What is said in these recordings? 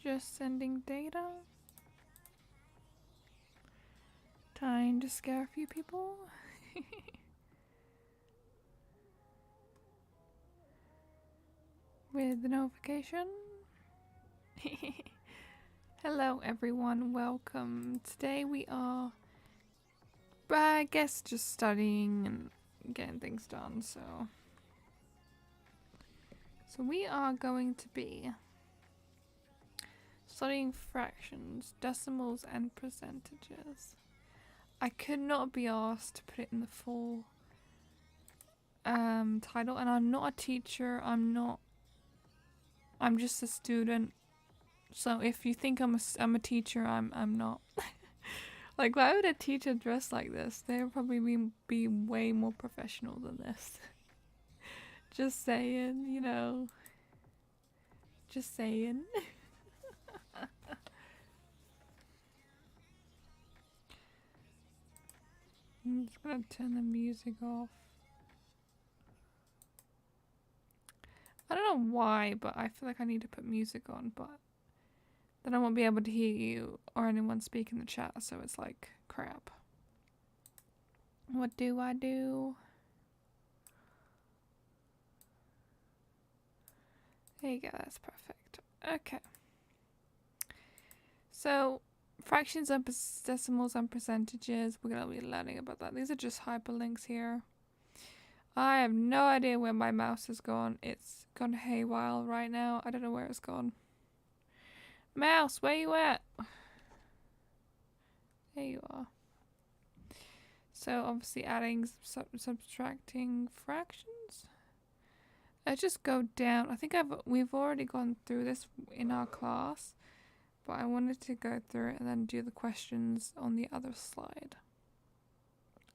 Just sending data. Time to scare a few people. With the notification. Hello everyone, welcome. Today we are, I guess, just studying and getting things done, so we are going to be studying fractions, decimals and percentages. I could not be asked to put it in the full title, and I'm not a teacher, I'm just a student. So if you think I'm a teacher, I'm not. Like, why would a teacher dress like this? They would probably be way more professional than this. Just saying, you know. Just saying. I'm just gonna turn the music off. I don't know why, but I feel like I need to put music on, but then I won't be able to hear you or anyone speak in the chat, so it's like crap. What do I do? There you go, that's perfect. Okay. So, fractions and decimals and percentages, we're going to be learning about that. These are just hyperlinks here. I have no idea where my mouse has gone. It's gone haywire right now. I don't know where it's gone. Mouse, where you at? There you are. So obviously adding, subtracting fractions. Let's just go down. I think we've already gone through this in our class, but I wanted to go through it and then do the questions on the other slide.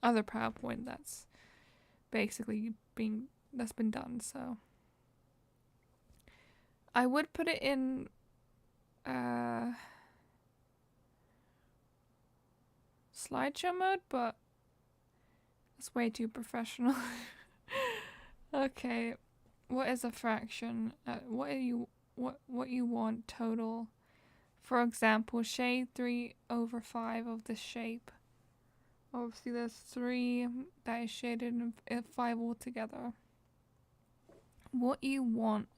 Other PowerPoint that's basically been done. So I would put it in slideshow mode, but it's way too professional. Okay, what is a fraction? What you want total? For example, shade 3/5 of the shape. Obviously, there's 3 that is shaded and 5 altogether. What you want?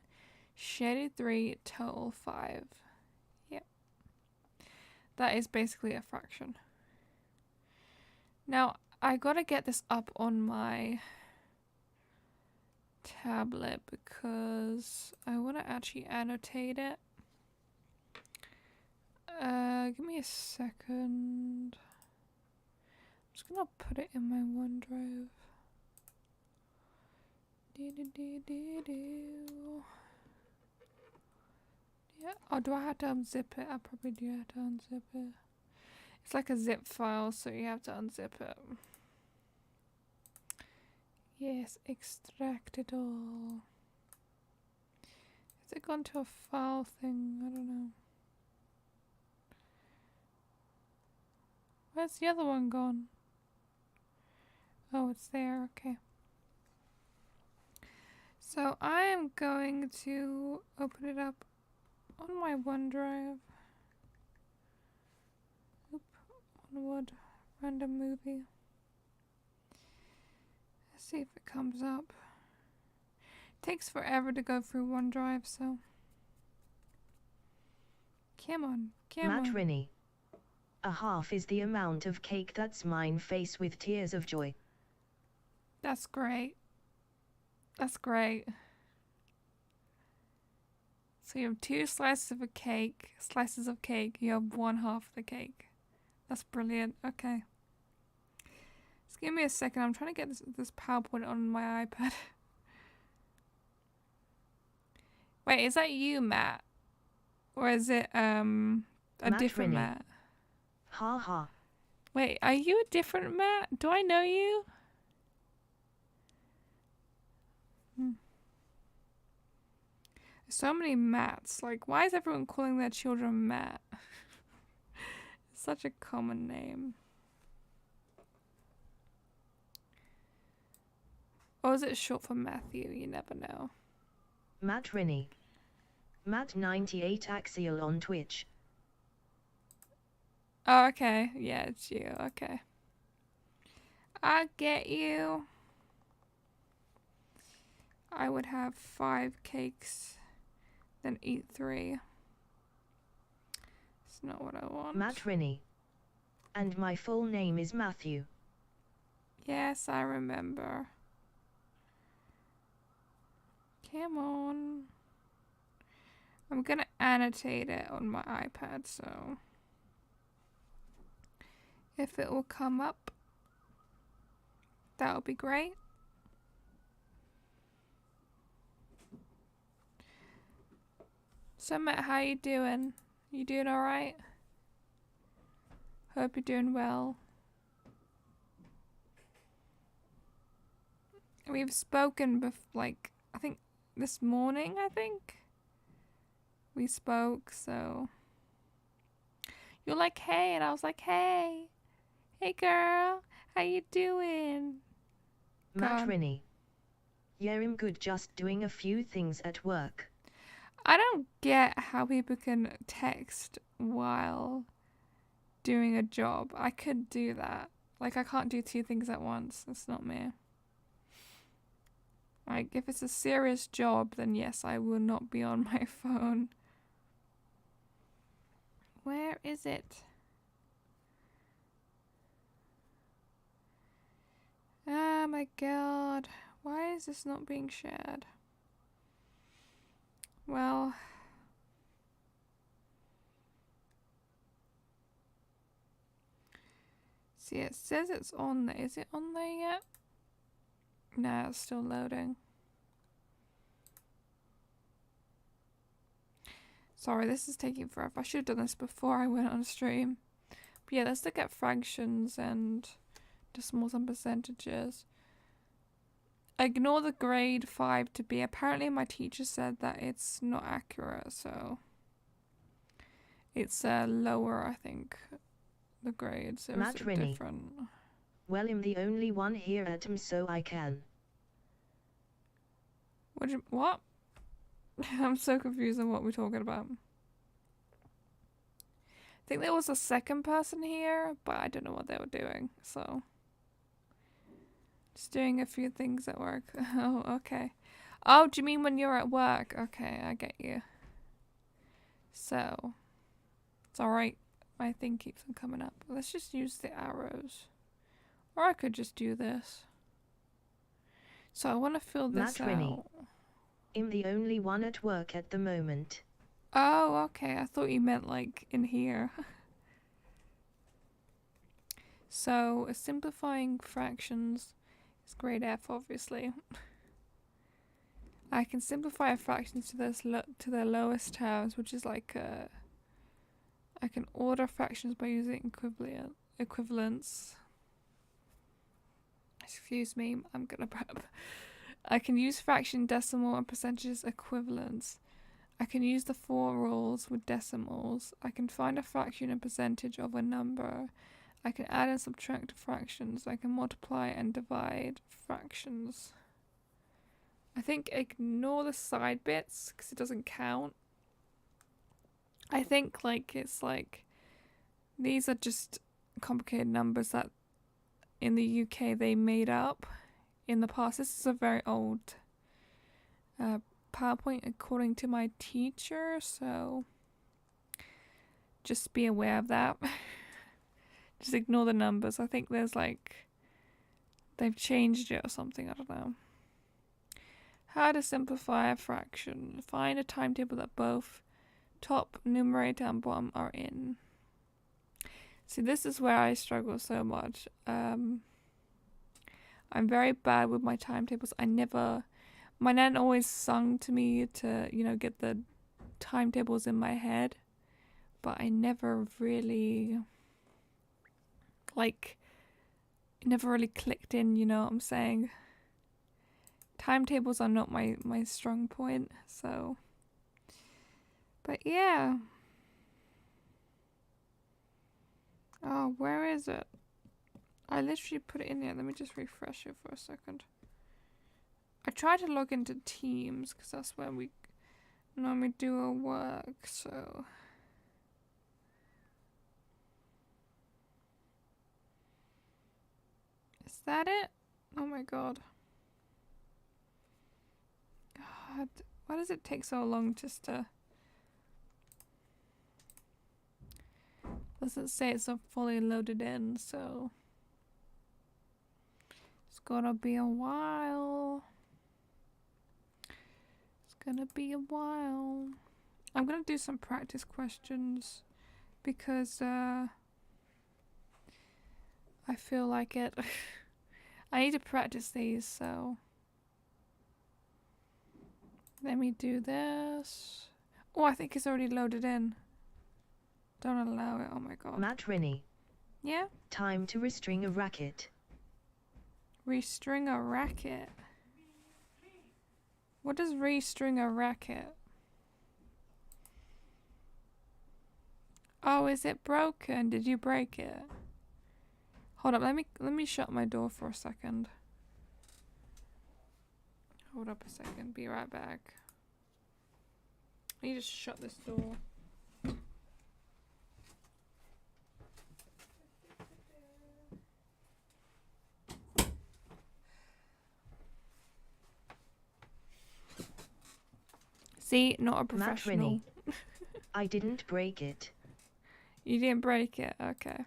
Shaded 3, total 5. Yep. That is basically a fraction. Now, I gotta get this up on my tablet because I want to actually annotate it. Give me a second. I'm just gonna put it in my OneDrive. Yeah. Oh, do I have to unzip it? I probably do have to unzip it. It's like a zip file, so you have to unzip it. Yes, extract it all. Has it gone to a file thing? I don't know. Where's the other one gone? Oh, it's there. Okay. So I am going to open it up on my OneDrive. Oop, Onward, random movie. Let's see if it comes up. It takes forever to go through OneDrive, so. Come on, come on. Matt Rinnie. A half is the amount of cake that's mine face with tears of joy. That's great. That's great. So you have 2 slices of cake. You have 1/2 of the cake. That's brilliant. Okay. Just give me a second. I'm trying to get this PowerPoint on my iPad. Wait, is that you, Matt? Or is it a Matt different Rinnie. Matt? Ha ha. Wait, are you a different Matt? Do I know you? So many Matts. Like, why is everyone calling their children Matt? It's such a common name. Or is it short for Matthew? You never know. Matt Rinnie. Matt98 Axial on Twitch. Oh, okay. Yeah, it's you. Okay. I get you. I would have 5 cakes, then eat 3. It's not what I want. Matt Rinnie. And my full name is Matthew. Yes, I remember. Come on. I'm gonna annotate it on my iPad, so if it will come up, that would be great. So Matt, how you doing? You doing alright? Hope you're doing well. We've spoken like, I think this morning, we spoke, so you're like, hey, and I was like, hey girl, how you doing? Matt Rinnie. Yeah, I'm good, just doing a few things at work. I don't get how people can text while doing a job. I could do that. Like, I can't do 2 things at once. That's not me. Like, if it's a serious job, then yes, I will not be on my phone. Where is it? Oh my god. Why is this not being shared? Well, see, it says it's on there. Is it on there yet? No, it's still loading. Sorry, this is taking forever. I should have done this before I went on stream. But yeah, let's look at fractions and decimals and percentages. Ignore the grade 5 to be. Apparently my teacher said that it's not accurate, so it's lower, I think, the grades. So Matt it's Rinnie. different. Well, I'm the only one here at so I can. What? I'm so confused on what we're talking about. I think there was a second person here, but I don't know what they were doing, so just doing a few things at work. Oh, okay. Oh, do you mean when you're at work? Okay, I get you. So, it's alright. My thing keeps on coming up. Let's just use the arrows. Or I could just do this. So I want to fill this Matt Rinnie. out. I'm the only one at work at the moment. Oh, okay. I thought you meant like in here. So, simplifying fractions is grade F, obviously. I can simplify a fraction to their lowest terms, which is like I can order fractions by using equivalence. Excuse me, I'm gonna prep. I can use fraction, decimal, and percentages equivalence. I can use the 4 rules with decimals. I can find a fraction and percentage of a number. I can add and subtract fractions. I can multiply and divide fractions. I think ignore the side bits because it doesn't count. I think like it's like these are just complicated numbers that in the UK they made up in the past. This is a very old PowerPoint according to my teacher, so just be aware of that. Just ignore the numbers. I think there's like they've changed it or something, I don't know. How to simplify a fraction. Find a timetable that both top numerator and bottom are in. See, this is where I struggle so much. I'm very bad with my timetables. My nan always sung to me to, get the timetables in my head, but I never really, it never really clicked in, you know what I'm saying? Timetables are not my strong point, so, but yeah. Oh, where is it? I literally put it in there. Let me just refresh it for a second. I tried to log into Teams because that's where we Let me do a work, so. Is that it? Oh my god. God, why does it take so long just to... Doesn't say it's not fully loaded in, so... It's gonna be a while. It's gonna be a while. I'm gonna do some practice questions because I feel like it. I need to practice these, so let me do this. Oh, I think it's already loaded in. Don't allow it. Oh my god. Matt Rinnie. Yeah? Time to restring a racket. Restring a racket. What does restring a racket? Oh, is it broken? Did you break it? Hold up, let me shut my door for a second. Hold up a second, be right back. I need to shut this door. See, not a professional. I didn't break it. You didn't break it, okay.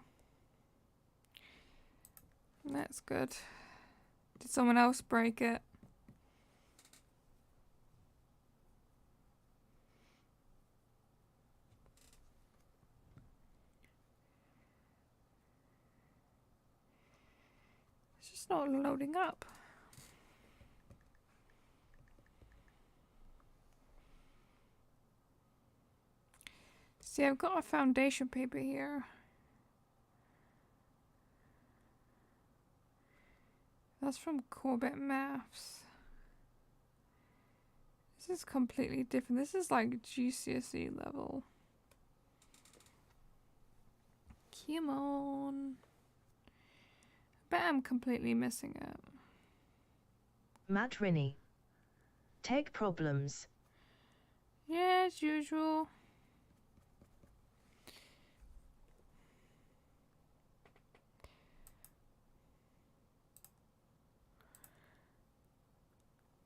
That's good. Did someone else break it? It's just not loading up. See, I've got a foundation paper here. That's from Corbett Maths. This is completely different. This is like GCSE level. Come on. I bet I'm completely missing it. Matt Rinnie. Tech problems. Yeah, as usual.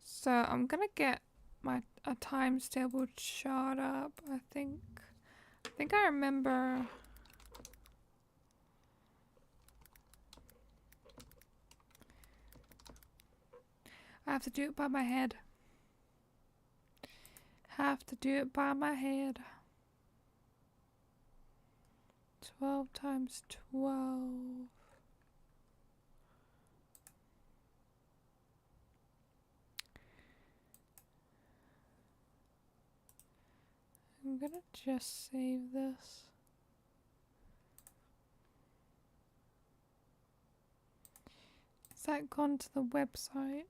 So I'm gonna get a times table chart up. I think I remember. I have to do it by my head. Have to do it by my head. 12 times 12. I'm gonna just save this. Has that gone to the website?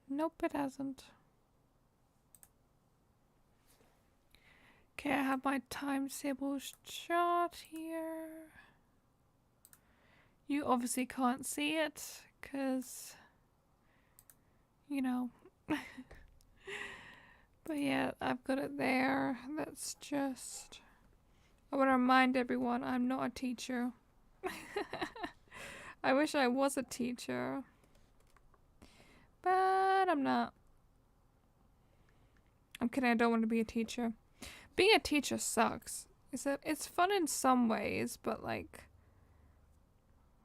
Nope, it hasn't. Okay, I have my times tables chart here. You obviously can't see it, because, you know. But yeah, I've got it there. That's just... I want to remind everyone I'm not a teacher. I wish I was a teacher. But I'm not. I'm kidding, I don't want to be a teacher. Being a teacher sucks. It's fun in some ways, but like...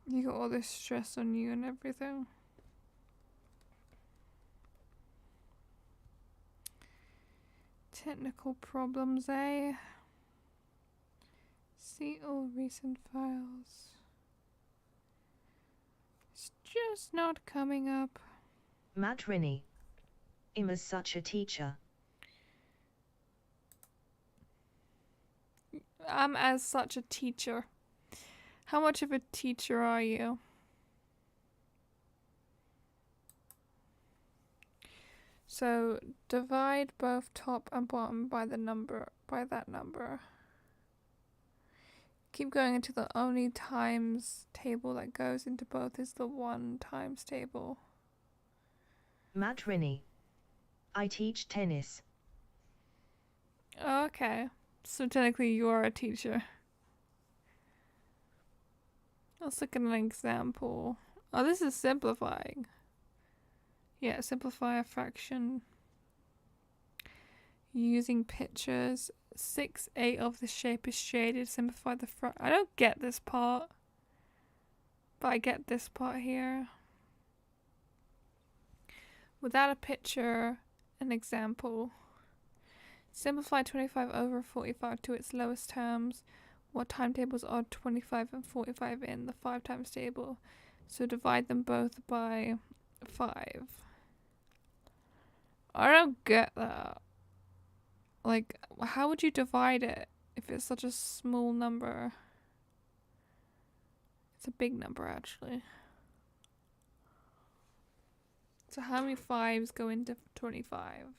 You got all this stress on you and everything. Technical problems, eh? See all recent files. It's just not coming up. Matt Rinnie. I'm as such a teacher. I'm as such a teacher. How much of a teacher are you? So divide both top and bottom by that number. Keep going until the only times table that goes into both is the one times table. Matt Rinnie. I teach tennis. Oh, okay. So technically you are a teacher. Let's look at an example. Oh, this is simplifying. Yeah, simplify a fraction. Using pictures. 6/8 of the shape is shaded. Simplify the I don't get this part. But I get this part here. Without a picture, an example. Simplify 25/45 to its lowest terms. What timetables are 25 and 45 in the 5 times table? So divide them both by 5. I don't get that. Like, how would you divide it if it's such a small number? It's a big number, actually. So how many 5s go into 25?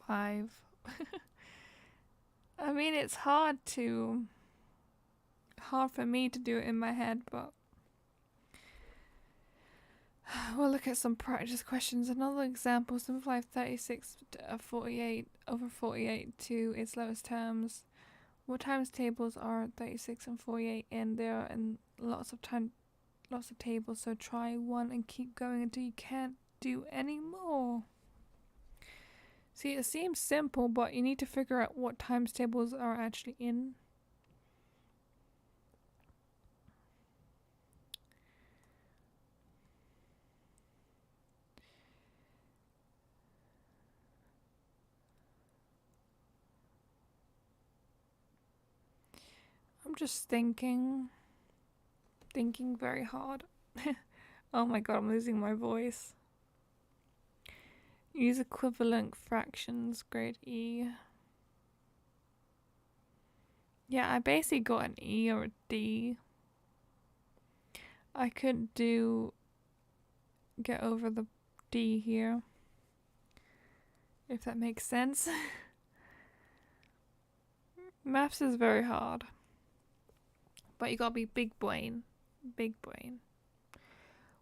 5. I mean, it's hard for me to do it in my head, but we'll look at some practice questions. Another example, simplify 36/48 to its lowest terms. What times tables are 36 and 48 in? There are in lots of tables, so try one and keep going until you can't do any more. See, it seems simple, but you need to figure out what times tables are actually in. I'm just thinking very hard. Oh my god, I'm losing my voice. Use equivalent fractions, grade E. Yeah, I basically got an E or a D. I could get over the D here, if that makes sense. Maths is very hard, but you gotta be big brain.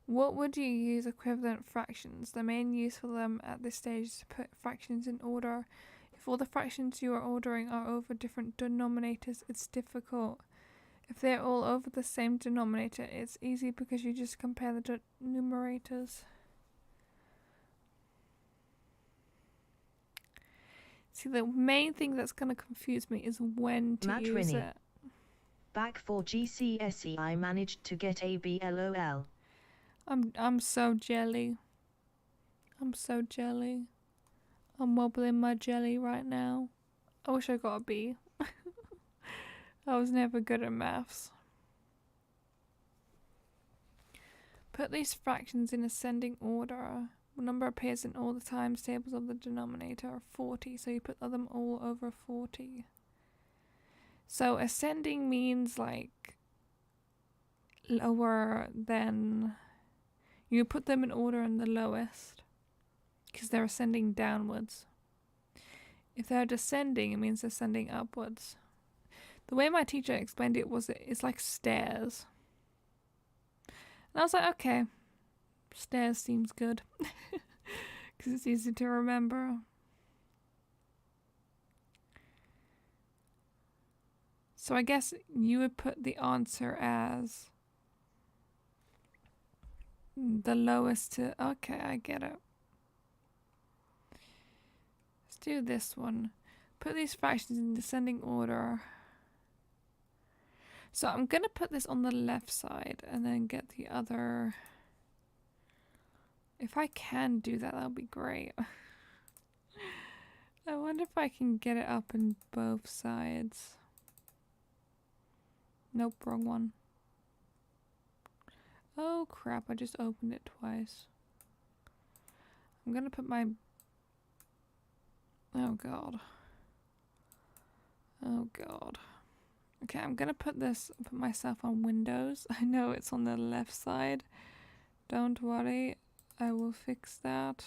What would you use equivalent fractions? The main use for them at this stage is to put fractions in order. If all the fractions you are ordering are over different denominators, it's difficult. If they're all over the same denominator, it's easy because you just compare the numerators. See, the main thing that's going to confuse me is when to use it. Back for GCSE I managed to get a B LOL. I'm so jelly. I'm wobbling my jelly right now. I wish I got a B. I was never good at maths. Put these fractions in ascending order. The number appears in all the times tables of the denominator are 40, so you put them all over 40. So ascending means like lower than... You put them in order in the lowest, because they're ascending downwards. If they're descending, it means ascending upwards. The way my teacher explained it was it's like stairs. And I was like, okay, stairs seems good. Because it's easy to remember. So I guess you would put the answer as the lowest to... Okay, I get it. Let's do this one. Put these fractions in descending order. So I'm going to put this on the left side and then get the other... If I can do that, that'll be great. I wonder if I can get it up in both sides. Nope, wrong one. Oh crap, I just opened it twice. I'm gonna put my... Oh god. Okay, I'm gonna put myself on Windows. I know it's on the left side. Don't worry, I will fix that.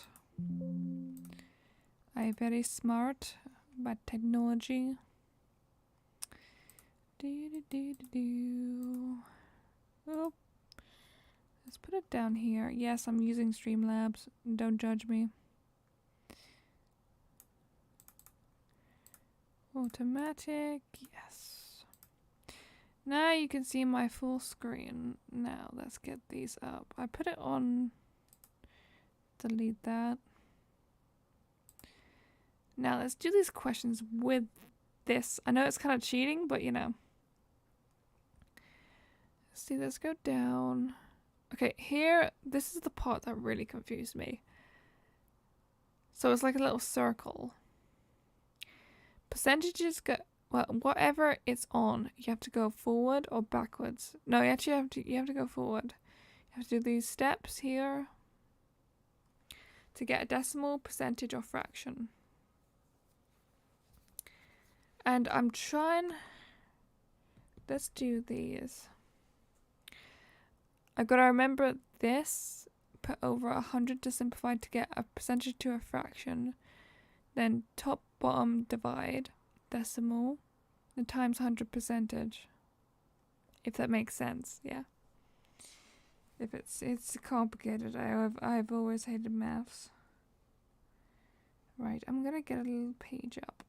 I'm very smart about technology. Oh. Let's put it down here. Yes, I'm using Streamlabs. Don't judge me. Automatic, yes. Now you can see my full screen. Now let's get these up. I put it on. Delete that. Now let's do these questions with this. I know it's kind of cheating, but you know. Let's see, let's go down. Okay, here, this is the part that really confused me. So it's like a little circle. Percentages go, well, whatever it's on, you have to go forward or backwards. No, you actually have to go forward. You have to do these steps here to get a decimal, percentage, or fraction. And I'm trying, let's do these. I gotta remember this, put over 100 to simplify to get a percentage to a fraction. Then top, bottom, divide, decimal, and times 100 percentage. If that makes sense, yeah. If it's complicated, I've always hated maths. Right, I'm gonna get a little page up.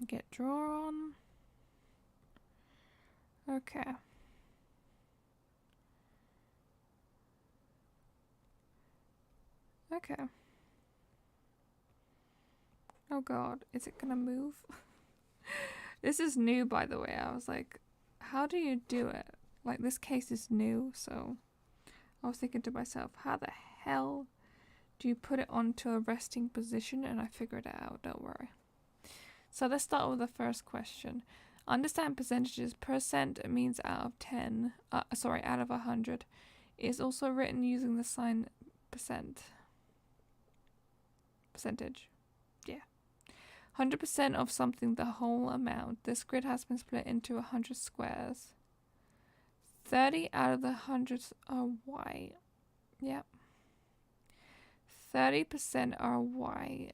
Get draw on. Okay. Okay. Oh god, is it gonna move? This is new, by the way. I was like, how do you do it? Like, this case is new, so I was thinking to myself, how the hell do you put it onto a resting position? And I figured it out, don't worry. So let's start with the first question. Understand percentages. Percent means out of 10, out of 100. Is also written using the sign percent. Percentage. Yeah. 100% of something, the whole amount. This grid has been split into 100 squares. 30 out of the 100s are white. Yep. 30% are white.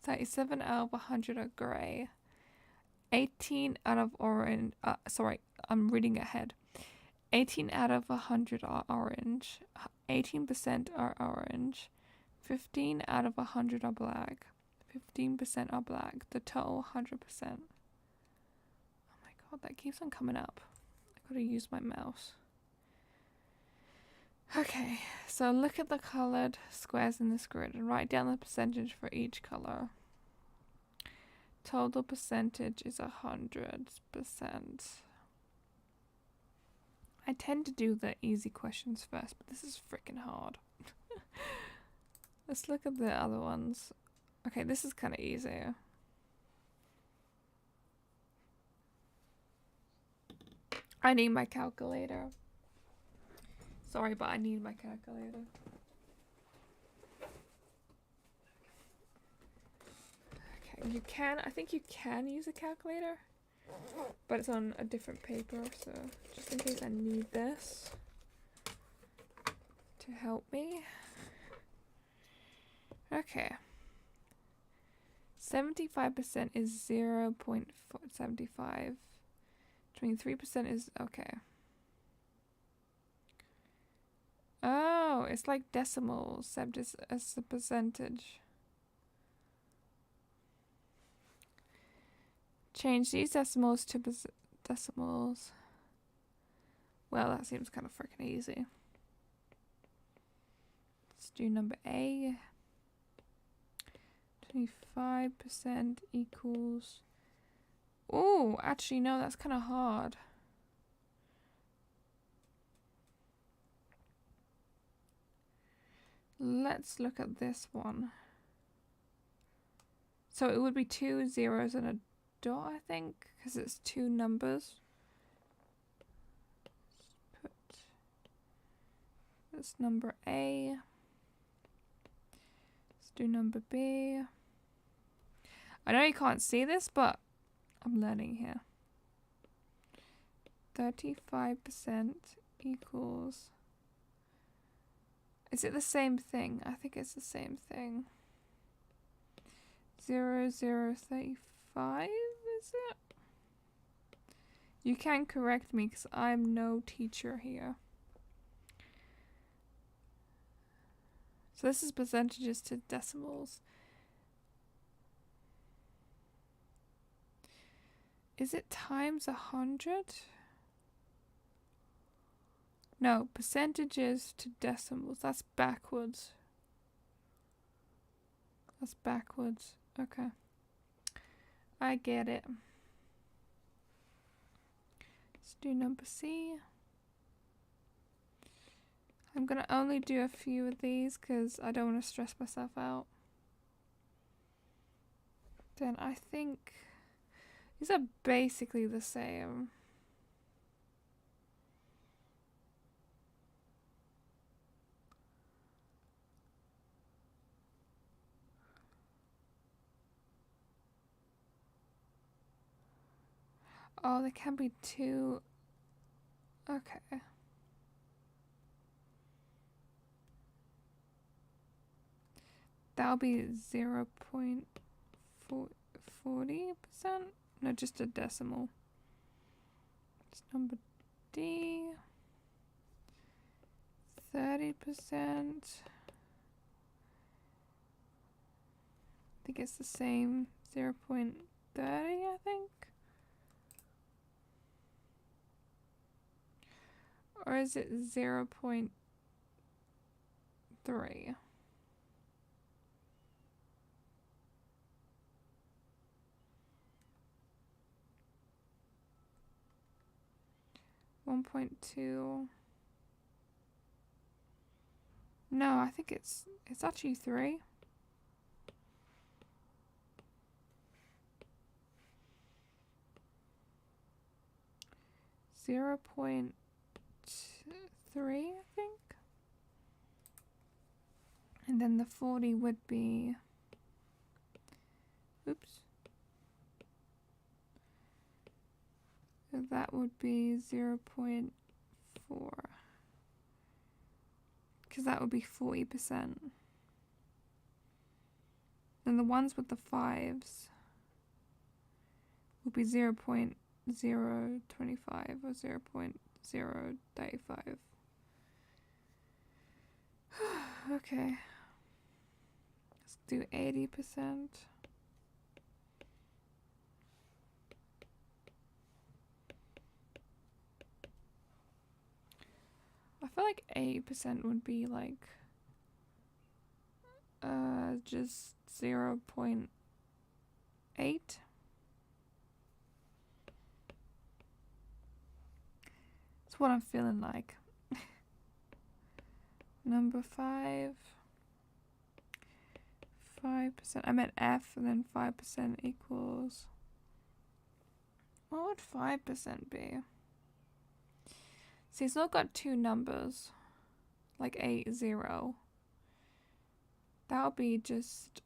37 out of 100 are grey. 18 out of orange. I'm reading ahead. 18 out of 100 are orange. 18% are orange. 15 out of 100 are black. 15% are black. The total 100%. Oh my god, that keeps on coming up. I gotta use my mouse. Okay, so look at the colored squares in this grid and write down the percentage for each color. Total percentage is 100%. I tend to do the easy questions first, but this is freaking hard. Let's look at the other ones. Okay, this is kind of easy. I need my calculator. Sorry, but I need my calculator. Okay, I think you can use a calculator, but it's on a different paper, so just in case I need this to help me. Okay. 75% is 0.75. 23% is, okay. Oh, it's like decimals, except it's as a percentage. Change these decimals to decimals. Well, that seems kind of freaking easy. Let's do number A. 25% equals... Oh, actually, no, that's kind of hard. Let's look at this one. So it would be 2 zeros and a dot, I think, because it's two numbers. Let's put this number A. Let's do number B. I know you can't see this, but I'm learning here. 35% equals... Is it the same thing? I think it's the same thing. 0.0035, is it? You can correct me because I'm no teacher here. So this is percentages to decimals. Is it times 100? No, percentages to decimals. That's backwards. That's backwards. Okay. I get it. Let's do number C. I'm gonna only do a few of these because I don't want to stress myself out. Then I think these are basically the same. Oh, there can be two. Okay. That'll be 0.40%. No, just a decimal. It's number D. 30%. I think it's the same. 0.30, I think. Or is it 0.3? $1.2. No, I think it's actually 3. .3, I think. And then the 40 would be, oops. So that would be 0.4. Because that would be 40%. And the ones with the 5s would be 0.025 or 0.035. Okay. Let's do 80%. I feel like 80% would be like just 0.8. It's what I'm feeling like. Number 5. 5%. I meant F, and then 5% equals. What would 5% be? See, it's not got two numbers, like 8, 0. That'll be just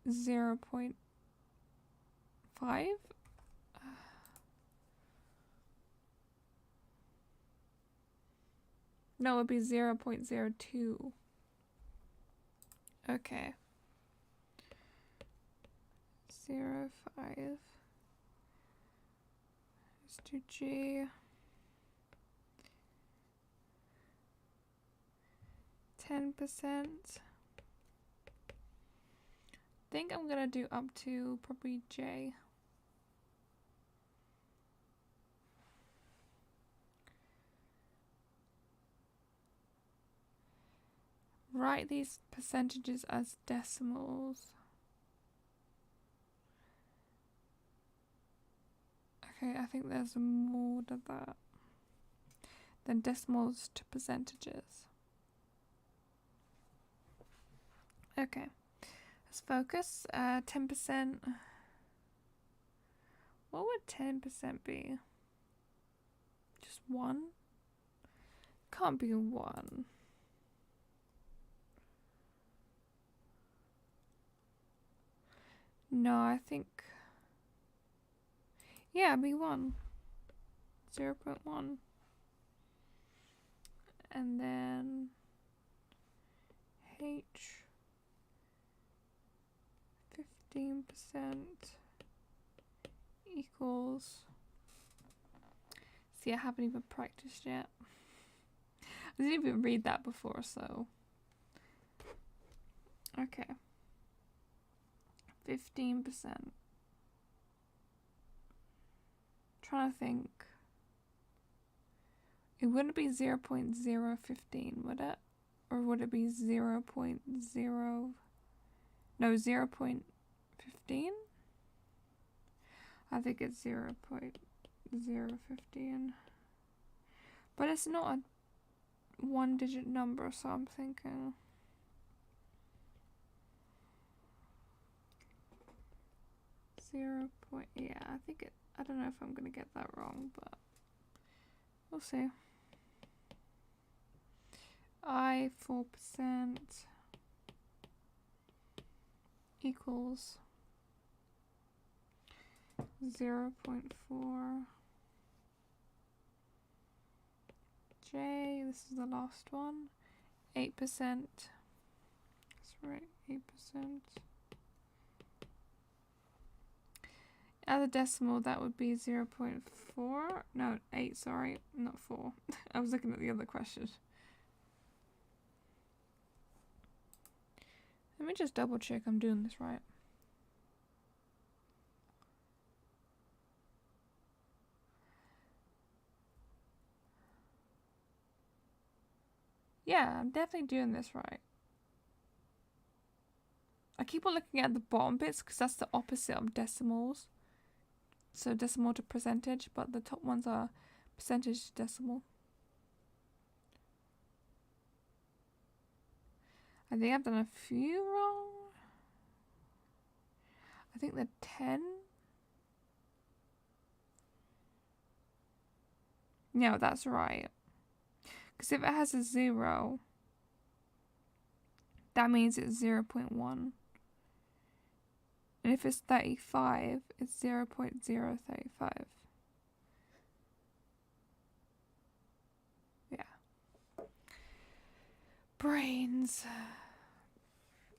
0.5. No, it would be 0.02. Okay. 0.5. Let's do G. 10%. I think I'm gonna do up to probably J. Write these percentages as decimals. Okay, I think there's more to that than decimals to percentages. Okay, let's focus. 10%. What would 10% be? Just 1? Can't be 1. No, I think. Yeah, it'd be 1. 0.1. And then H. 15% equals. See, I haven't even practiced yet. I didn't even read that before, so. Okay. 15%. trying to think. It wouldn't be 0.015, would it? Or would it be 0.0... No, 0.15? I think it's 0.015. But it's not a one-digit number, so I'm thinking... Yeah, I think it... I don't know if I'm gonna get that wrong, but... We'll see. 4% equals 0.4. J, this is the last one. 8%. That's right, 8%. As a decimal, that would be 0.4. No, 8, sorry, not 4. I was looking at the other question. Let me just double check I'm doing this right. Yeah, I'm definitely doing this right. I keep on looking at the bottom bits because that's the opposite of decimals. So decimal to percentage, but the top ones are percentage to decimal. I think I've done a few wrong. I think the 10. No, that's right. Because if it has a 0, that means it's 0.1. And if it's 35, it's 0.035. Yeah. Brains.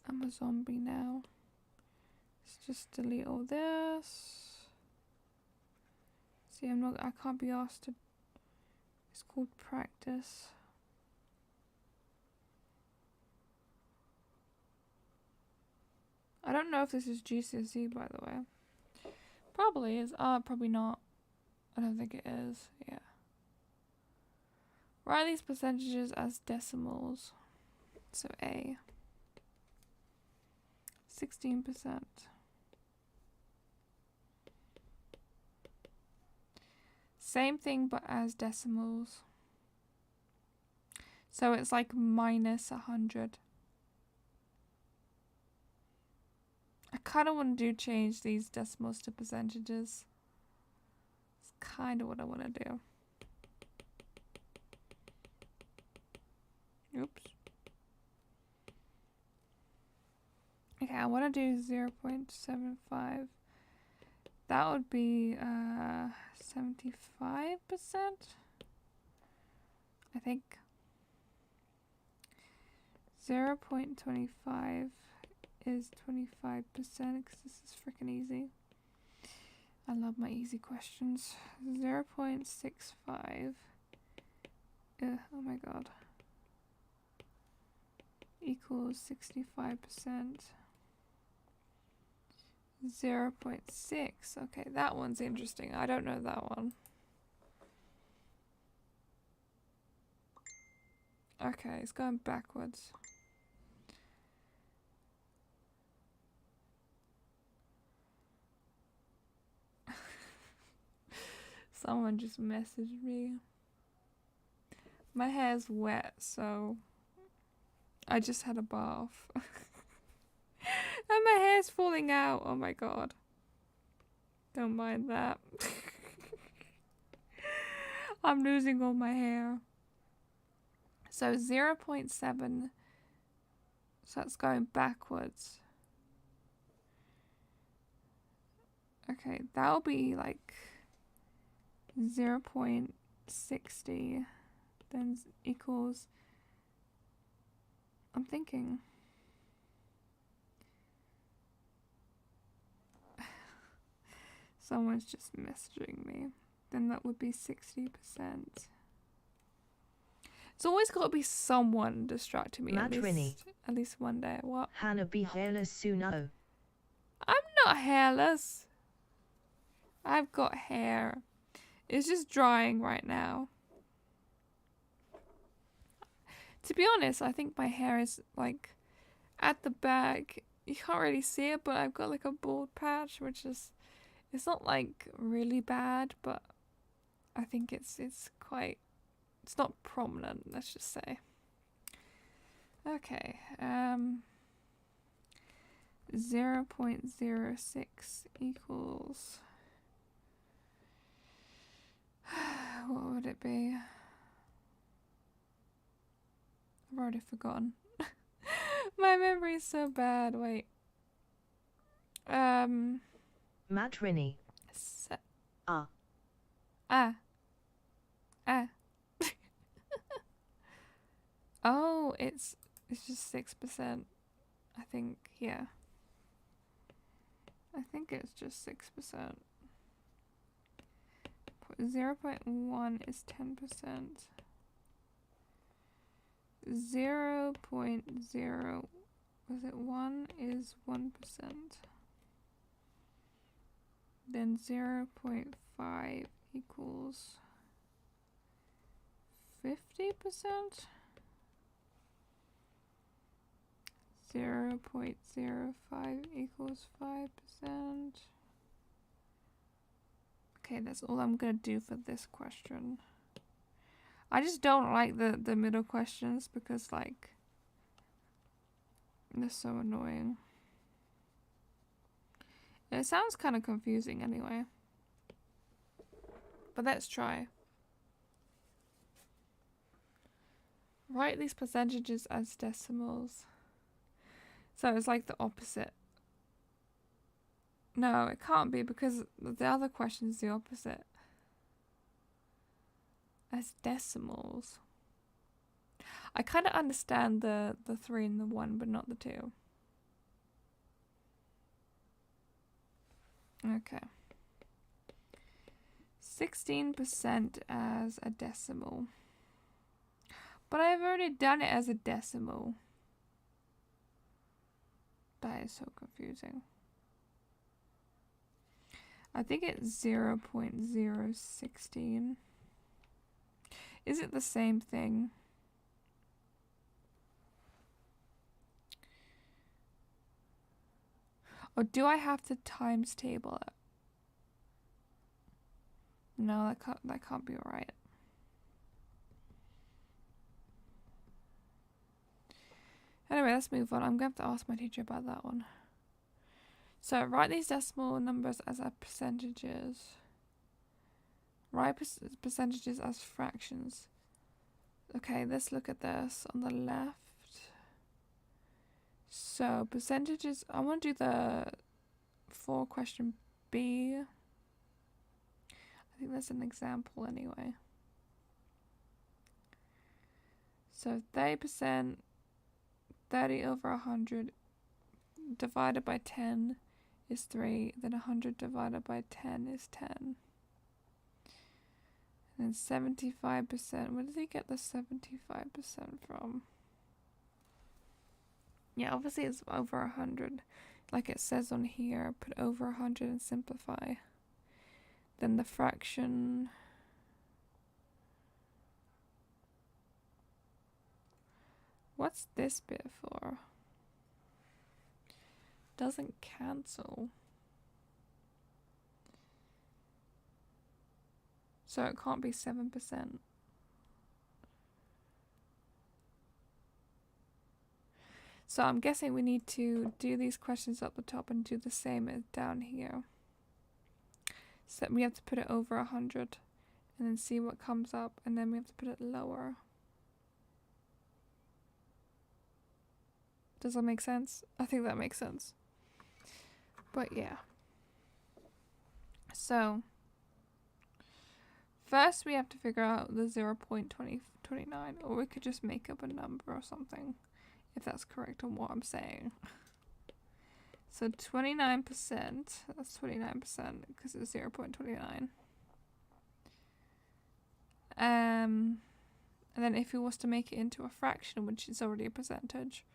I'm a zombie now. Let's just delete all this. See, I can't be asked to. It's called practice. I don't know if this is GCSE, by the way. Probably is. Probably not. I don't think it is. Yeah. Write these percentages as decimals. So A. 16%. Same thing, but as decimals. So it's like minus 100. I kind of want to change these decimals to percentages. It's kind of what I want to do. Oops. Okay, I want to do 0.75. That would be 75%. I think 0.25 is 25% because this is freaking easy. I love my easy questions. 0.65. Oh my god. Equals 65%. 0.6. Okay, that one's interesting. I don't know that one. Okay, it's going backwards. Someone just messaged me. My hair's wet, so I just had a bath. And my hair's falling out. Oh my god. Don't mind that. I'm losing all my hair. So 0.7. So that's going backwards. Okay, that'll be like 0.60. Then equals. I'm thinking. Someone's just messaging me. Then that would be 60%. It's always got to be someone distracting me at least one day. What? Hannah be hairless soon. I'm not hairless. I've got hair. It's just drying right now. To be honest, I think my hair is like at the back. You can't really see it, but I've got like a bald patch, which is, it's not like really bad, but I think it's quite, it's not prominent, let's just say. Okay, 0.06 equals, what would it be? I've already forgotten. My memory is so bad. Wait. Matt Rinnie. Ah. Oh, it's just 6%. I think, yeah. I think it's just 6%. 0.1 is 10%. 0.0, was it 1 is 1%. Then 0.5 equals 50%. 0.05 equals 5%. Okay, that's all I'm gonna do for this question. I just don't like the middle questions because, like, they're so annoying. It sounds kind of confusing anyway. But let's try. Write these percentages as decimals. So it's like the opposite. No, it can't be because the other question is the opposite. As decimals. I kind of understand the 3 and the 1, but not the 2. Okay. 16% as a decimal. But I've already done it as a decimal. That is so confusing. I think it's 0.016. Is it the same thing? Or do I have to times table it? No, that can't be right. Anyway, let's move on. I'm going to have to ask my teacher about that one. So, write these decimal numbers as percentages. Write percentages as fractions. Okay, let's look at this on the left. So, percentages, I want to do the 4 question B. I think that's an example anyway. So, 30%, 30 over 100 divided by 10 is 3. Then 100 divided by 10 is 10. And 75%, where did he get the 75% from? Yeah, obviously it's over 100. Like it says on here, put over 100 and simplify. Then the fraction. What's this bit for? Doesn't cancel. So it can't be 7%. So I'm guessing we need to do these questions up the top and do the same as down here. So we have to put it over 100 and then see what comes up, and then we have to put it lower. Does that make sense? I think that makes sense. But yeah. So first we have to figure out the 0.2029, or we could just make up a number or something, if that's correct on what I'm saying. So 29%, that's 29% because it's 0.29. And then if you was to make it into a fraction, which is already a percentage,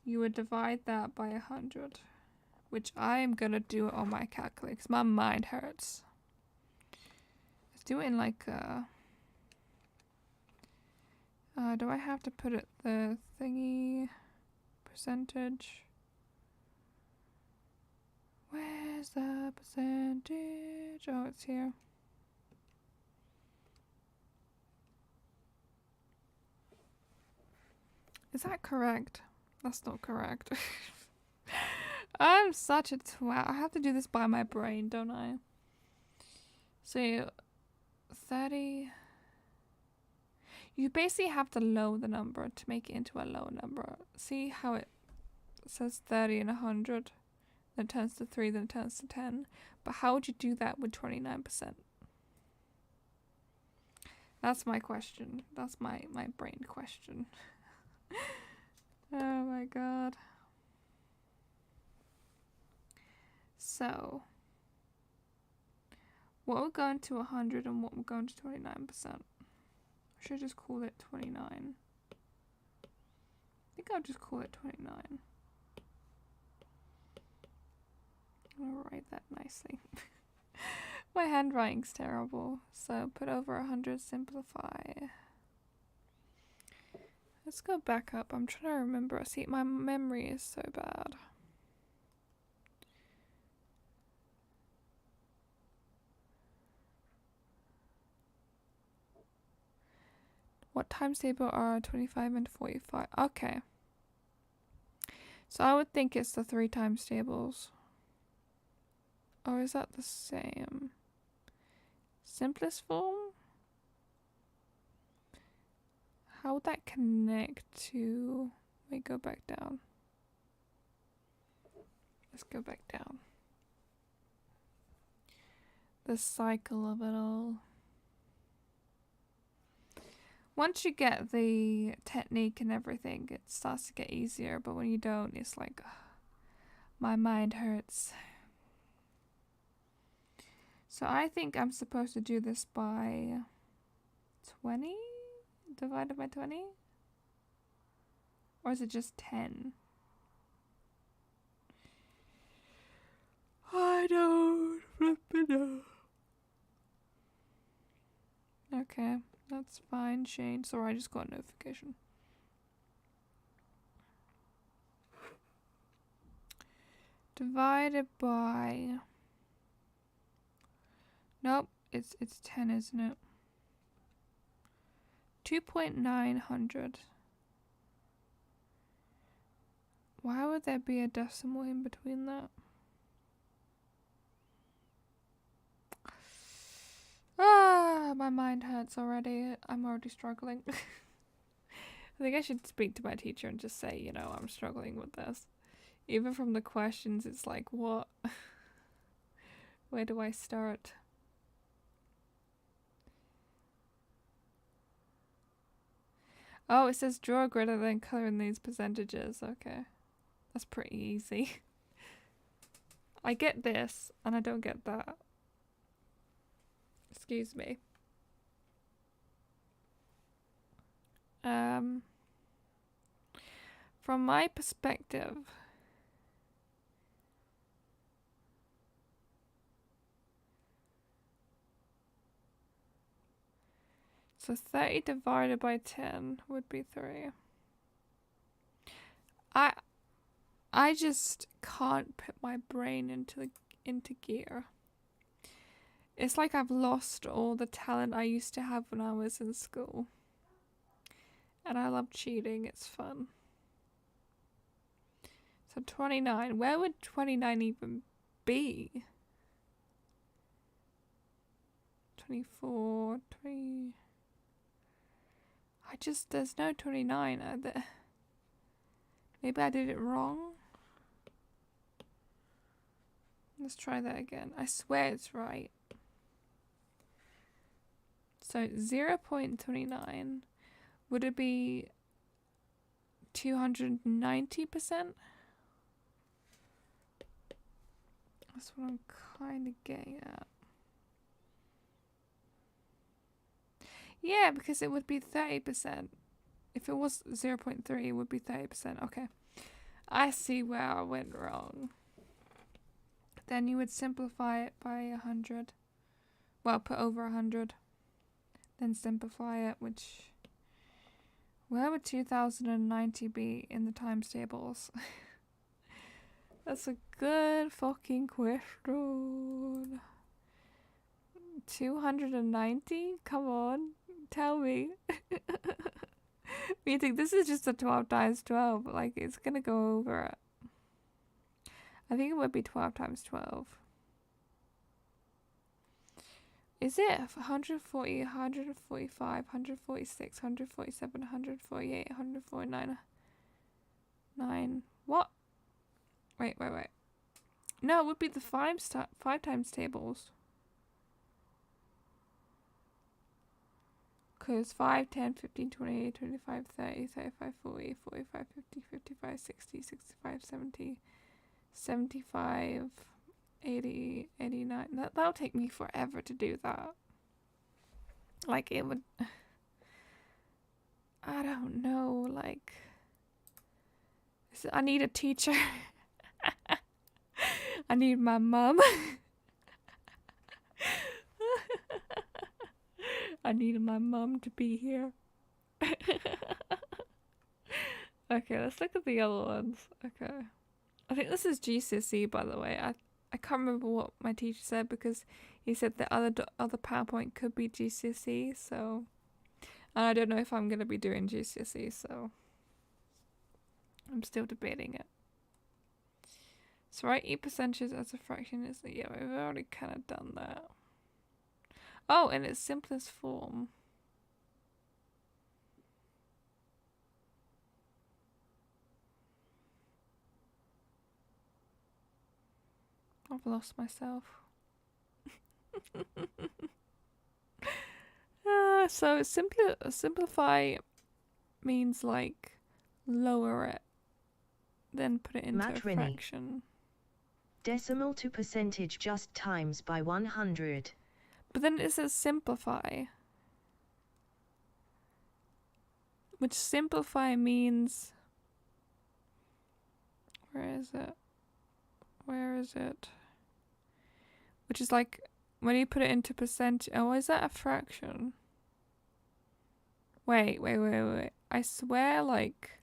you would divide that by 100, which I'm gonna do on my calculator because my mind hurts. Let's do it in like do I have to put it the thingy percentage? Where's the percentage? Oh, it's here. Is that correct? That's not correct. I'm such a twat. I have to do this by my brain, don't I? So, 30. You basically have to lower the number to make it into a lower number. See how it says 30 and 100? Then it turns to 3, then it turns to 10. But how would you do that with 29%? That's my question. That's my brain question. Oh my god. So, what would go into 100 and what would go into 29%? I should just call it 29. I think I'll just call it 29. I'll write that nicely. My handwriting's terrible. So put over 100, simplify. Let's go back up. I'm trying to remember. See, my memory is so bad. What times table are 25 and 45? Okay. So I would think it's the 3 times tables. Or is that the same? Simplest form? How would that connect to... Wait, go back down. Let's go back down. The cycle of it all. Once you get the technique and everything, it starts to get easier, but when you don't, it's like, ugh, my mind hurts. So I think I'm supposed to do this by 20 divided by 20? Or is it just 10? I don't flip it out. Okay. That's fine, Shane. Sorry, I just got a notification. Divided by... Nope, it's 10, isn't it? 2.900. Why would there be a decimal in between that? Ah, my mind hurts already. I'm already struggling. I think I should speak to my teacher and just say, you know, I'm struggling with this. Even from the questions, it's like, what? Where do I start? Oh, it says draw a grid and then color in these percentages. Okay. That's pretty easy. I get this, and I don't get that. Excuse me. From my perspective, so 30 divided by 10 would be 3. I just can't put my brain into gear. It's like I've lost all the talent I used to have when I was in school. And I love cheating, it's fun. So 29, where would 29 even be? 24, 20... there's no 29 there. Maybe I did it wrong? Let's try that again. I swear it's right. So 0.29, would it be 290%? That's what I'm kind of getting at. Yeah, because it would be 30%. If it was 0.3, it would be 30%. Okay. I see where I went wrong. Then you would simplify it by 100. Well, put over 100. Then simplify it, which... Where would 2090 be in the times tables? That's a good fucking question. 290? Come on, tell me. You think this is just a 12 times 12, but like it's gonna go over it. I think it would be 12 times 12. Is it 140, 145, 146, 147, 148, 149? 9. What? Wait. No, it would be the 5 times tables. Because 5, 10, 15, 28, 25, 30, 35, 40, 45, 50, 55, 60, 65, 70, 75, 80, 89. That'll take me forever to do that. Like, it would... I don't know, like... I need a teacher. I need my mum. I need my mum to be here. Okay, let's look at the other ones. Okay. I think this is GCSE, by the way. I can't remember what my teacher said because he said the other PowerPoint could be GCSE, so... And I don't know if I'm going to be doing GCSE, so... I'm still debating it. So write E percentages as a fraction is... Yeah, we've already kind of done that. Oh, in its simplest form. I've lost myself. So simplify means like lower it, then put it into a fraction. Decimal to percentage just times by 100. But then it says simplify. Which simplify means... Where is it? Which is like, when you put it into percent... Oh, is that a fraction? Wait. I swear, like...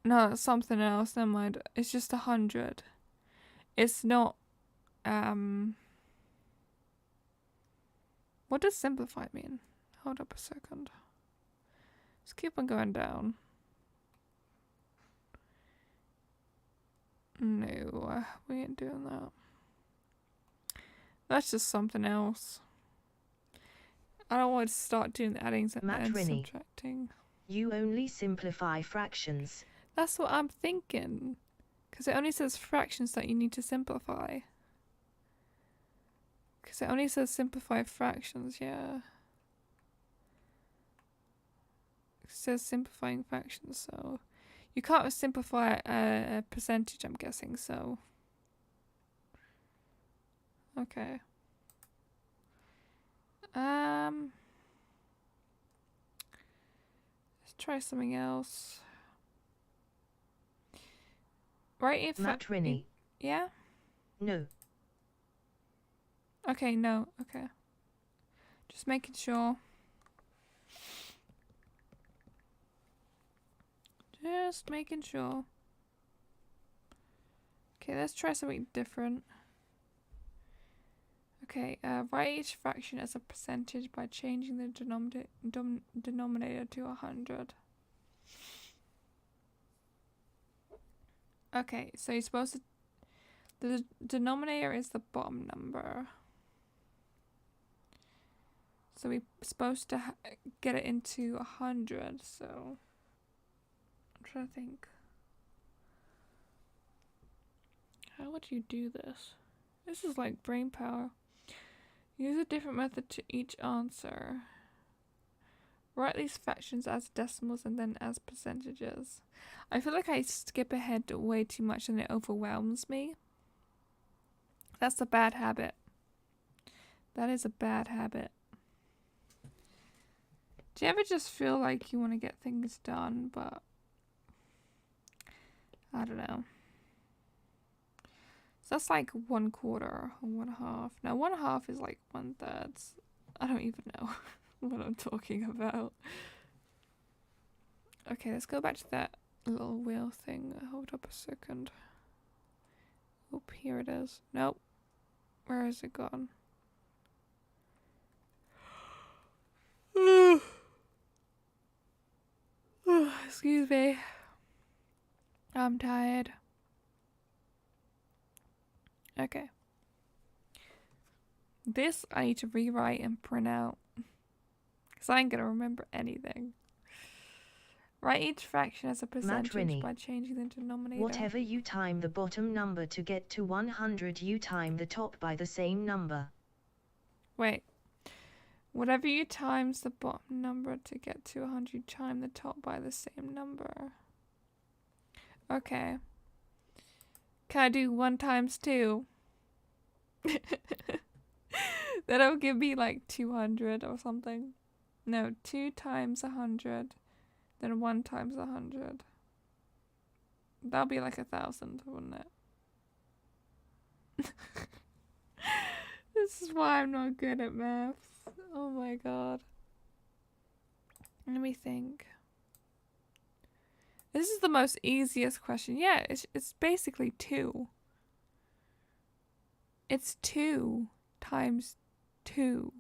No, it's something else. Never mind. It's just 100. It's not... What does simplify mean? Hold up a second. Let's keep on going down. No, we ain't doing that. That's just something else. I don't want to start doing the adding and subtracting. You only simplify fractions. That's what I'm thinking. Because it only says fractions that you need to simplify. Because it only says simplify fractions, yeah. It says simplifying fractions, so... You can't simplify a percentage, I'm guessing, so... Okay. Let's try something else. Right, if... Yeah? No. Okay, no. Okay. Just making sure. Just making sure. Okay, let's try something different. Okay, write each fraction as a percentage by changing the denominator to 100. Okay, so you're supposed to... The denominator is the bottom number. So we're supposed to get it into 100, so... I'm trying to think. How would you do this? This is like brain power. Use a different method to each answer. Write these fractions as decimals and then as percentages. I feel like I skip ahead way too much and it overwhelms me. That's a bad habit. That is a bad habit. Do you ever just feel like you want to get things done, but I don't know. So that's like 1/4 or 1/2. Now 1/2 is like 1/3. I don't even know what I'm talking about. Okay, let's go back to that little wheel thing. Hold up a second. Oop, here it is. Nope. Where has it gone? Excuse me. I'm tired. Okay. This I need to rewrite and print out. Because I ain't going to remember anything. Write each fraction as a percentage by changing the denominator. Whatever you time the bottom number to get to 100, you time the top by the same number. Wait. Whatever you times the bottom number to get to 100, you time the top by the same number. Okay. Can I do 1 times 2? That'll give me like 200 or something. No, 2 times 100. Then 1 times 100. That'll be like 1,000, wouldn't it? This is why I'm not good at maths. Oh my god. Let me think. This is the most easiest question. Yeah, it's basically 2. It's 2 times 2.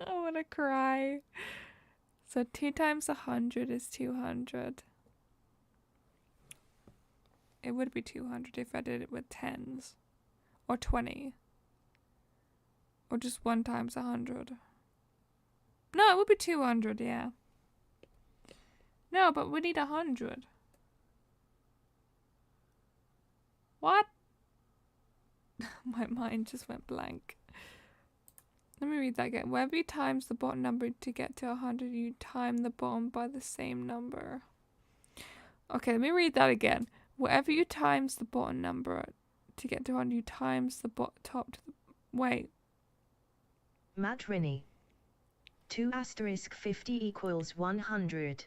I want to cry. So 2 times 100 is 200. It would be 200 if I did it with tens. Or 20. Or just 1 times 100. No, it would be 200, yeah. No, but we need 100. What? My mind just went blank. Let me read that again. Wherever you times the bottom number to get to 100, you time the bottom by the same number. Okay, let me read that again. Wherever you times the bottom number to get to 100, you times the top to the... Wait. Matt Rinnie. 2 asterisk 50 equals 100.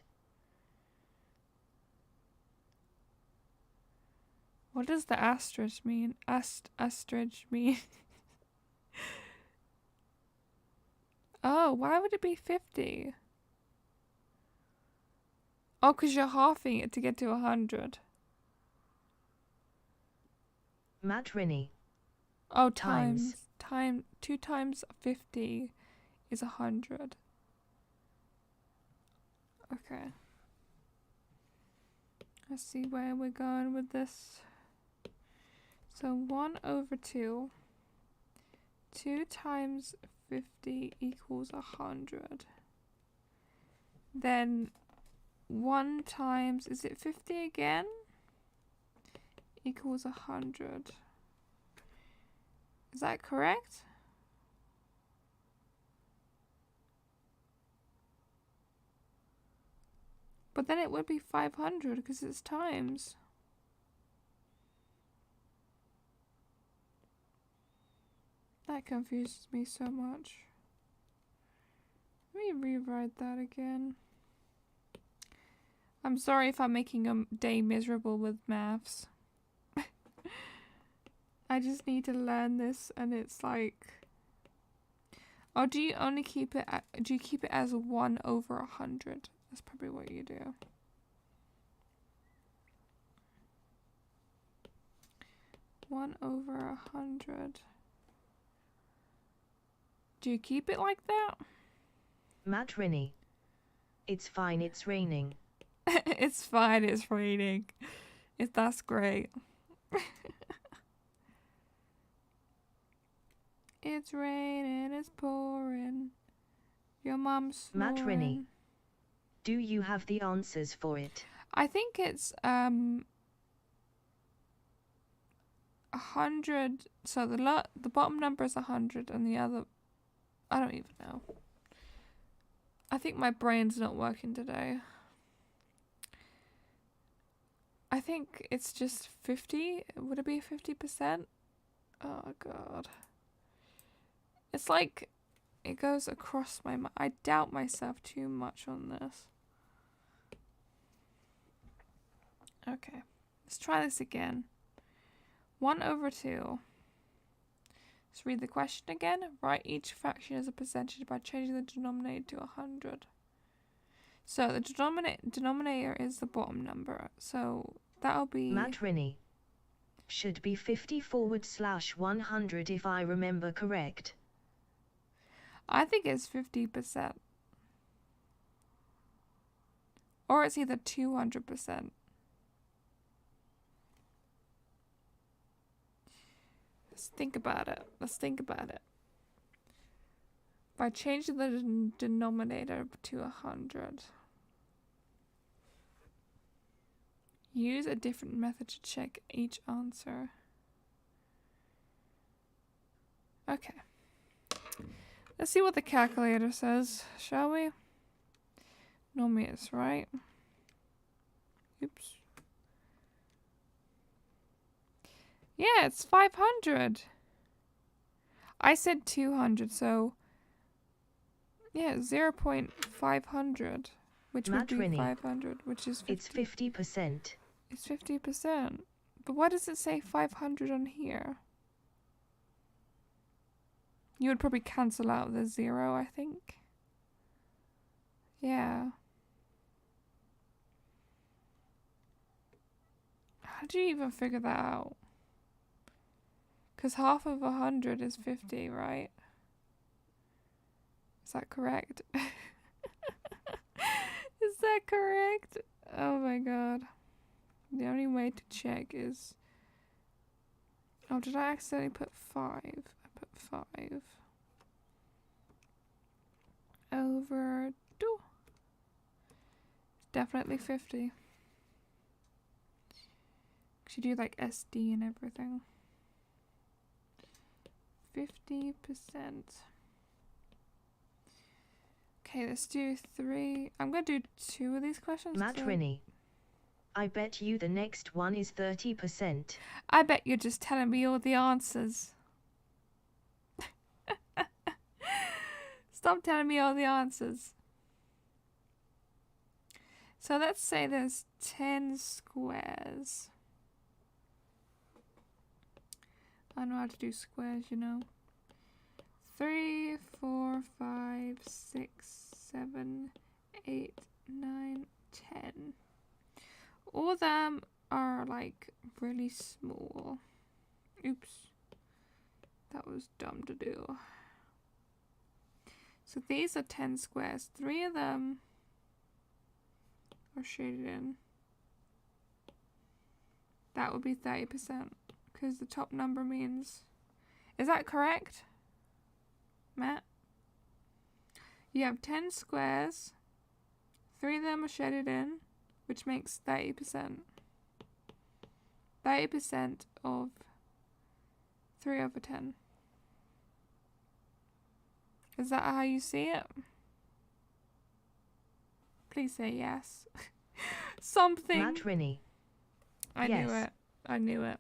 What does the asterisk mean? Asterisk mean? Oh, why would it be 50? Oh, because you're halving it to get to 100. Matt Rinnie. Oh, times. 2 times 50 is 100. Okay. Let's see where we're going with this. So 1 over 2. 2 times 50 equals 100. Then 1 times, is it 50 again? Equals 100. Is that correct? But then it would be 500 because it's times. That confuses me so much. Let me rewrite that again. I'm sorry if I'm making a day miserable with maths. I just need to learn this, and it's like... Oh, do you only keep it do you keep it as 1 over 100? That's probably what you do. One over 100. Do you keep it like that? Matt Rinnie. It's fine, it's raining. It's fine, it's raining. That's great. It's raining, it's pouring. Your mom's snoring. Matt Rinnie. Do you have the answers for it? I think it's 100. So the bottom number is 100, and the other, I don't even know. I think my brain's not working today. I think it's just 50. Would it be 50%? Oh god. It's like it goes across my mind. I doubt myself too much on this. Okay. Let's try this again. 1 over 2. Let's read the question again. Write each fraction as a percentage by changing the denominator to 100. So the denominator is the bottom number. So that'll be... Matt Rinnie. Should be 50/100 if I remember correct. I think it's 50%. Or it's either 200%. Let's think about it. By changing the denominator to 100. Use a different method to check each answer. Okay. Let's see what the calculator says, shall we? Normally it's right. Oops. Yeah, it's 500. I said 200, so... Yeah, 0.500, which would be 500, which is 50. It's 50%. It's 50%. But why does it say 500 on here? You would probably cancel out the 0, I think. Yeah. How do you even figure that out? Because half of 100 is 50, right? Is that correct? Is that correct? Oh my god. The only way to check is... Oh, did I accidentally put 5? I put 5. Over 2. It's definitely 50. Because you do like SD and everything. 50%. Okay, let's do 3. I'm going to do 2 of these questions. Matt Rinnie. I bet you the next one is 30%. I bet you're just telling me all the answers. Stop telling me all the answers. So let's say there's 10 squares. I know how to do squares, you know. 3, 4, 5, 6, 7, 8, 9, 10. All of them are like really small. Oops. That was dumb to do. So these are 10 squares. 3 of them are shaded in. That would be 30%. Because the top number means... Is that correct, Matt? You have 10 squares. 3 of them are shaded in, which makes 30%. 30% of 3 over 10. Is that how you see it? Please say yes. Something. Matt Rinnie. I knew it. I knew it.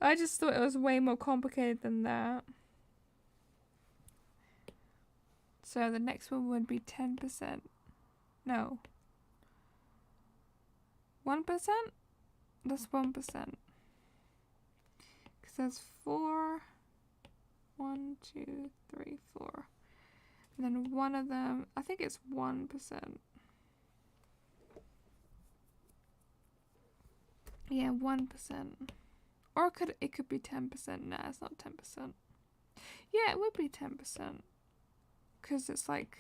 I just thought it was way more complicated than that. So the next one would be 10%. No. 1%? That's 1%. Because there's 4. 1, 2, 3, 4. And then one of them, I think it's 1%. Yeah, 1%. Or it could be 10%. Nah, it's not 10%. Yeah, it would be 10%. Because it's like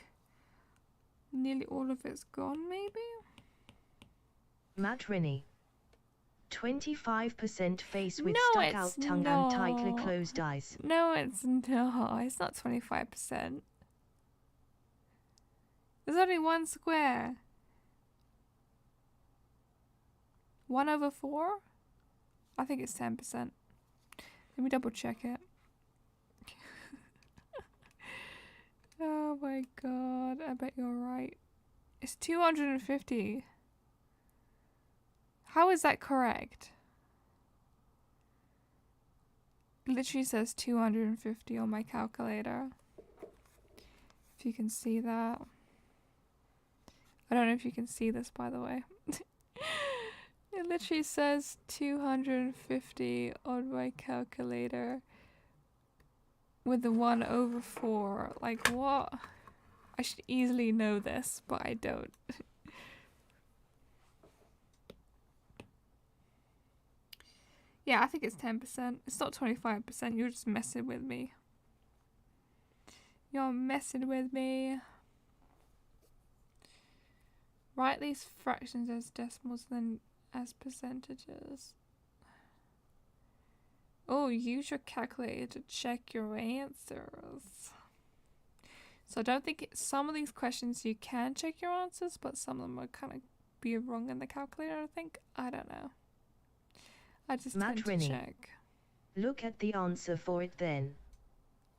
nearly all of it's gone, maybe? Matt Rinnie. 25% face with stuck out tongue and tightly closed eyes. No, it's not. It's not 25%. There's only one square. 1 over 4? I think it's 10%. Let me double check it. Oh my god, I bet you're right. It's 250. How is that correct? It literally says 250 on my calculator. If you can see that. I don't know if you can see this, by the way. It literally says 250 on my calculator with the 1/4. Like, what? I should easily know this, but I don't. Yeah, I think it's 10%. It's not 25%. You're just messing with me. You're messing with me. Write these fractions as decimals then as percentages. Oh, use your calculator to check your answers. So I don't think some of these questions you can check your answers, but some of them are kind of be wrong in the calculator, I think. I don't know. I just tend to check. Look at the answer for it then.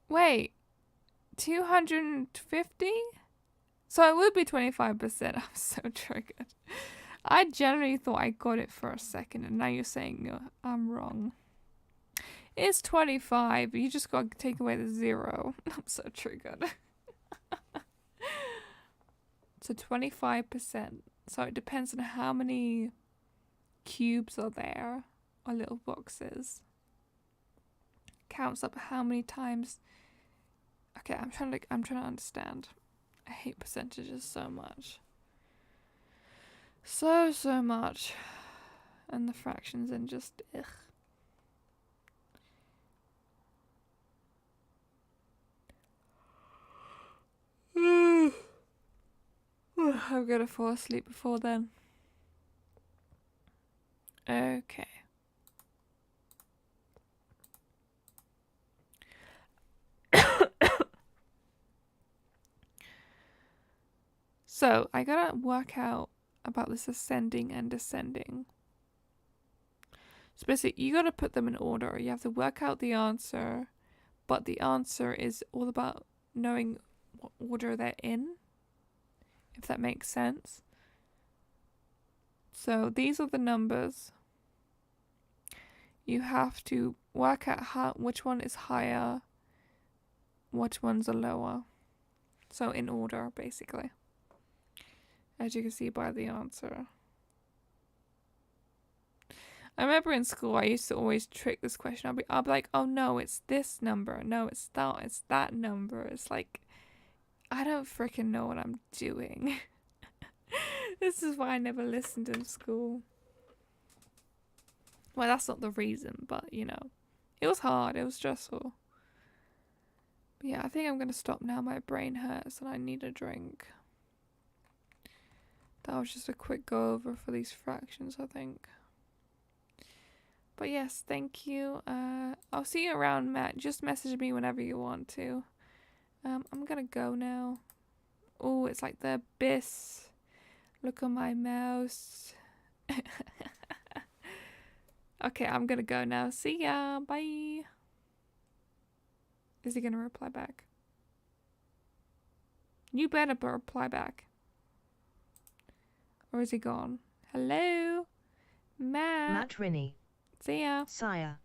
Wait, 250? So it would be 25%. I'm so triggered. I genuinely thought I got it for a second, and now you're saying I'm wrong. It's 25. You just got to take away the 0. I'm so triggered. So 25%. So it depends on how many cubes are there, or little boxes. Counts up how many times. Okay, I'm trying to understand. I hate percentages so much. So much. And the fractions and just ugh. I'm gonna fall asleep before then. Okay. So I gotta work out about this ascending and descending. So basically, you gotta put them in order. You have to work out the answer, but the answer is all about knowing what order they're in, if that makes sense. So these are the numbers. You have to work out which one is higher, which ones are lower. So in order, basically. As you can see by the answer. I remember in school I used to always trick this question. I'll be like, oh no, it's this number. No, it's that number. It's like, I don't freaking know what I'm doing. This is why I never listened in school. Well, that's not the reason, but you know, it was hard. It was stressful. But yeah, I think I'm gonna stop now. My brain hurts and I need a drink. That was just a quick go over for these fractions, I think. But yes, thank you. I'll see you around, Matt. Just message me whenever you want to. I'm gonna go now. Oh, it's like the abyss. Look at my mouse. Okay, I'm gonna go now. See ya. Bye. Is he gonna reply back? You better reply back. Or is he gone? Hello? Matt. Matt Rinnie. See ya. Sire.